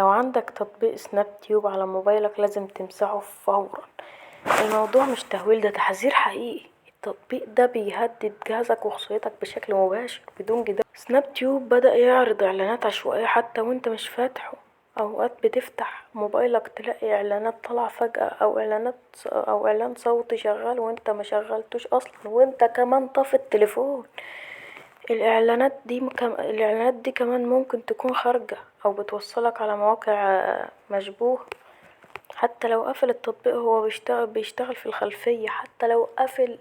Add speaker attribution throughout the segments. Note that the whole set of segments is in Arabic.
Speaker 1: لو عندك تطبيق سناب تيوب على موبايلك لازم تمسحه فورا. الموضوع مش تهويل، ده تحذير حقيقي. التطبيق ده بيهدد جهازك وخصوصيتك بشكل مباشر بدون جدال. سناب تيوب بدأ يعرض اعلانات عشوائية حتى وانت مش فاتحه. اوقات بتفتح موبايلك تلاقي اعلانات طالعة فجأة او اعلان صوتي شغال وانت ما شغلتوش اصلا وانت كمان طافي التليفون. الاعلانات دي كمان ممكن تكون خارجة او بتوصلك على مواقع مشبوهة. حتى لو قفل التطبيق هو بيشتغل في الخلفية. حتى لو قفل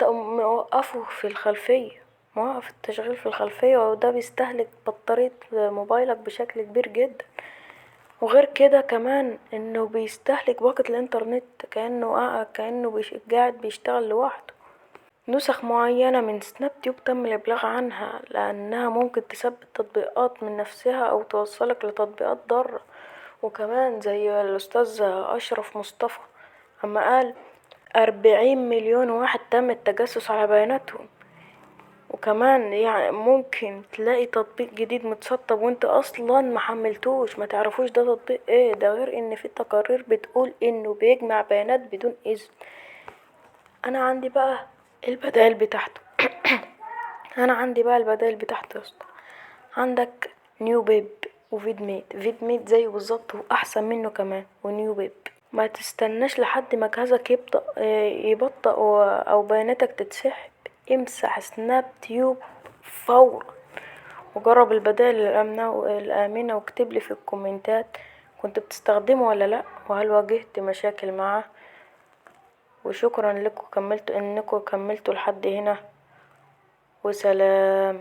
Speaker 1: موقفه في الخلفية، موقف التشغيل في الخلفية، وده بيستهلك بطارية موبايلك بشكل كبير جدا. وغير كده كمان انه بيستهلك باقة الانترنت كأنه قاعد بيشتغل لوحده. نسخ معينة من سناب تيوب تم الإبلاغ عنها لأنها ممكن تثبت تطبيقات من نفسها أو توصلك لتطبيقات ضارة. وكمان زي الأستاذ أشرف مصطفى أما قال 40 مليون واحد تم التجسس على بياناتهم. وكمان يعني ممكن تلاقي تطبيق جديد متسطب وانت اصلا محملتوش ما تعرفوش ده تطبيق ايه. ده غير ان في تقارير بتقول انه بيجمع بيانات بدون اذن. انا عندي بقى البدائل بتاعته. يا اسطى. عندك نيو بيب فيد ميت زيه بالظبط واحسن منه كمان. ونيو بيب ما تستناش لحد ما جهازك يبطأ او بياناتك تتسحب. امسح سناب تيوب فورا وجرب البدائل الآمنة واكتب لي في الكومنتات كنت بتستخدمه ولا لا وهل واجهت مشاكل معاه. وشكرا لكم انكم كملتوا لحد هنا وسلام.